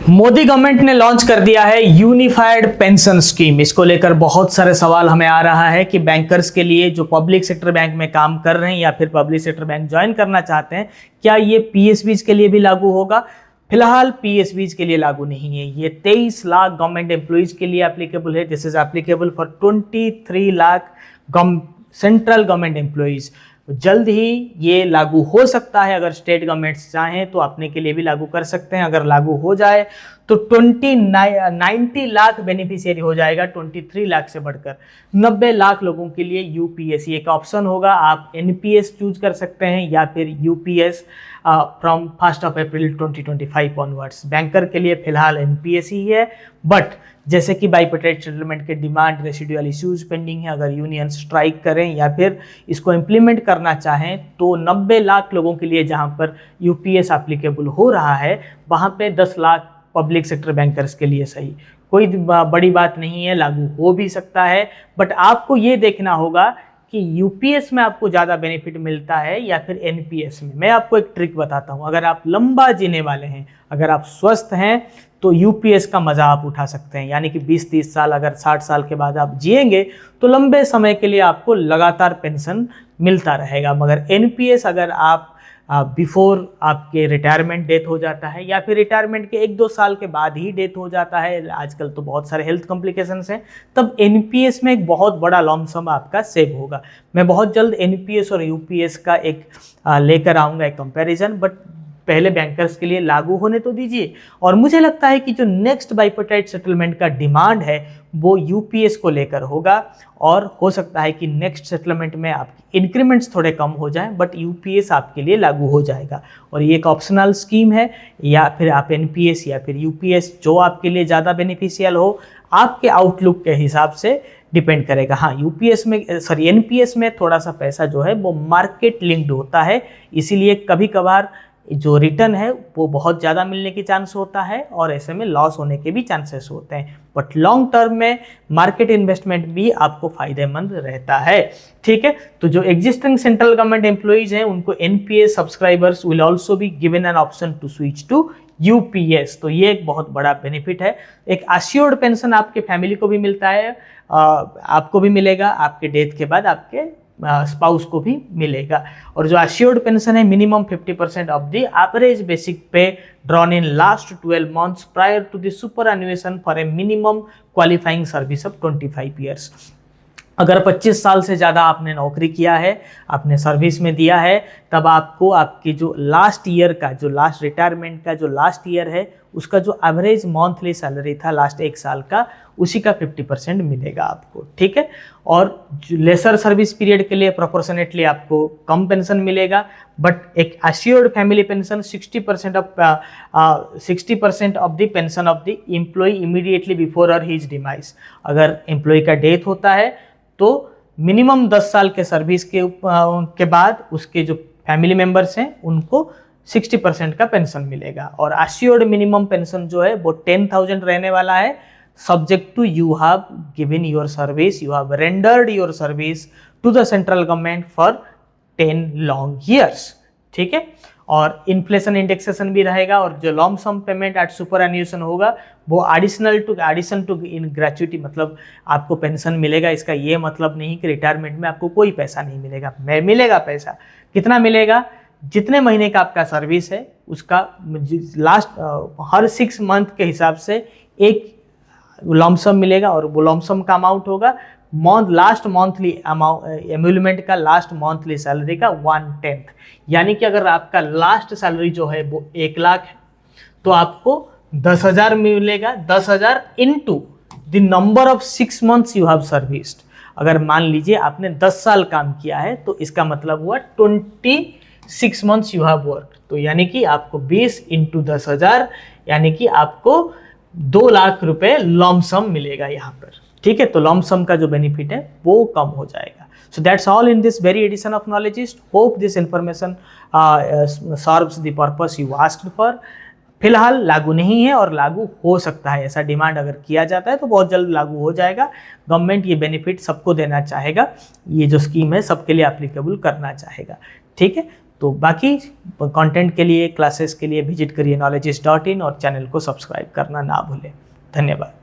Modi government ने launch कर दिया है यूनिफाइड पेंशन स्कीम। इसको लेकर बहुत सारे सवाल हमें आ रहा है कि बैंकर्स के लिए जो पब्लिक सेक्टर बैंक में काम कर रहे हैं या फिर पब्लिक सेक्टर बैंक ज्वाइन करना चाहते हैं, क्या ये पीएसबीज के लिए भी लागू होगा। फिलहाल पीएसबीज के लिए लागू नहीं है। ये 23 लाख गवर्नमेंट एम्प्लॉइज के लिए एप्लीकेबल है। This is applicable for 23 lakh central government employees. जल्द ही ये लागू हो सकता है। अगर स्टेट गवर्नमेंट्स चाहें तो अपने के लिए भी लागू कर सकते हैं। अगर लागू हो जाए तो 90 लाख बेनिफिशियरी हो जाएगा। 23 लाख से बढ़कर 90 लाख लोगों के लिए यूपीएस एक ऑप्शन होगा। आप एनपीएस चूज कर सकते हैं या फिर UPS from 1 April 2025 onwards. Banker के लिए फिलहाल एनपीएस ही है, बट जैसे कि बाइपेटेट सेटलमेंट के डिमांड रेसिडुअल इश्यूज पेंडिंग है। अगर यूनियन स्ट्राइक करें या फिर इसको इम्प्लीमेंट करना चाहें तो 90 लाख लोगों के लिए जहां पर यूपीएस एप्लीकेबल हो रहा है, वहां पे 10 लाख पब्लिक सेक्टर बैंकर्स के लिए सही। कोई बड़ी बात नहीं है, लागू हो भी सकता है। बट आपको ये देखना होगा कि यूपीएस में आपको ज़्यादा बेनिफिट मिलता है या फिर एनपीएस में। मैं आपको एक ट्रिक बताता हूँ। अगर आप लंबा जीने वाले हैं, अगर आप स्वस्थ हैं, तो यूपीएस का मजा आप उठा सकते हैं। यानी कि 20-30 साल, अगर 60 साल के बाद आप जिएंगे तो लंबे समय के लिए आपको लगातार पेंशन मिलता रहेगा। मगर एनपीएस अगर आप बिफोर आपके रिटायरमेंट डेथ हो जाता है या फिर रिटायरमेंट के 1-2 साल के बाद ही डेथ हो जाता है, आजकल तो बहुत सारे हेल्थ कॉम्प्लिकेशंस हैं, तब एनपीएस में एक बहुत बड़ा लॉन्ग सम आपका सेव होगा। मैं बहुत जल्द एनपीएस और यूपीएस का एक लेकर आऊँगा एक कंपैरिजन, बट पहले बैंकर्स के लिए लागू होने तो दीजिए। और मुझे लगता है कि जो नेक्स्ट बाइपेटाइट सेटलमेंट का डिमांड है वो यूपीएस को लेकर होगा, और हो सकता है कि नेक्स्ट सेटलमेंट में आपकी इंक्रीमेंट्स थोड़े कम हो जाएं, बट यूपीएस आपके लिए लागू हो जाएगा। और ये एक ऑप्शनल स्कीम है, या फिर आप एनपीएस या फिर यूपीएस, जो आपके लिए ज़्यादा बेनिफिशियल हो, आपके आउटलुक के हिसाब से डिपेंड करेगा। हाँ, एनपीएस में थोड़ा सा पैसा जो है वो मार्केट लिंक्ड होता है, इसीलिए कभी कभार जो रिटर्न है वो बहुत ज़्यादा मिलने की चांस होता है और ऐसे में लॉस होने के भी चांसेस होते हैं। बट लॉन्ग टर्म में मार्केट इन्वेस्टमेंट भी आपको फायदेमंद रहता है। ठीक है, तो जो एग्जिस्टिंग सेंट्रल गवर्नमेंट एम्प्लॉइज हैं उनको NPS subscribers will also be given an option to switch to UPS. तो ये एक बहुत बड़ा बेनिफिट है। एक अश्योर्ड पेंशन आपके फैमिली को भी मिलता है, आपको भी मिलेगा, आपके डेथ के बाद आपके स्पाउस को भी मिलेगा। और जो अश्योर्ड पेंशन है, minimum 50% of the average basic pay drawn in last 12 months prior to the superannuation for a minimum qualifying service of 25 years. अगर 25 साल से ज़्यादा आपने नौकरी किया है, आपने सर्विस में दिया है, तब आपको आपकी जो लास्ट ईयर का, जो लास्ट रिटायरमेंट का जो लास्ट ईयर है, उसका जो एवरेज मंथली सैलरी था लास्ट 1 साल का, उसी का 50% मिलेगा आपको। ठीक है, और लेसर सर्विस पीरियड के लिए प्रोपोर्शनेटली आपको कम पेंशन मिलेगा। बट एक assured family pension 60% of the pension of the employee immediately before और हिज डिमाइस। अगर एम्प्लॉय का डेथ होता है तो मिनिमम 10 साल के सर्विस के बाद उसके जो फैमिली मेंबर्स हैं उनको 60% का पेंशन मिलेगा। और अश्योर्ड मिनिमम पेंशन जो है वो 10,000 रहने वाला है, subject to you have given your service, you have rendered your service to the central government for 10 long years. ठीक है, और इन्फ्लेशन इंडेक्सेशन भी रहेगा। और जो lump sum payment at superannuation होगा वो एडिशन टू इन ग्रेचुइटी, मतलब आपको पेंशन मिलेगा। इसका ये मतलब नहीं कि रिटायरमेंट में आपको कोई पैसा नहीं मिलेगा, मिलेगा पैसा। कितना मिलेगा? जितने महीने का आपका सर्विस है उसका लास्ट हर 6 मंथ के हिसाब से एक लॉम्पसम मिलेगा, और वो लॉम्पसम का अमाउंट होगा लास्ट मंथली एम्यूलमेंट का, लास्ट मंथली सैलरी का 1/10। यानी कि अगर आपका लास्ट सैलरी जो है वो 1 लाख है तो आपको 10,000 मिलेगा। 10,000 into the number of 6 months you have serviced. अगर मान लीजिए आपने 10 साल काम किया है तो इसका मतलब हुआ 26 मंथ्स यू हैव वर्क। तो यानी कि आपको 20 इंटू 10,000 यानी कि आपको 2 लाख रुपए लॉम्पसम मिलेगा यहाँ पर। ठीक है, तो लॉम्पसम का जो बेनिफिट है वो कम हो जाएगा। So that's all in this very edition of knowledgist. Hope this information serves the purpose you asked for. फिलहाल लागू नहीं है और लागू हो सकता है, ऐसा डिमांड अगर किया जाता है तो बहुत जल्द लागू हो जाएगा। गवर्नमेंट ये बेनिफिट सबको देना चाहेगा, ये जो स्कीम है सबके लिए एप्लीकेबल करना चाहेगा। ठीक है, तो बाकी कंटेंट के लिए, क्लासेस के लिए विजिट करिए knowledgeis.in और चैनल को सब्सक्राइब करना ना भूलें। धन्यवाद।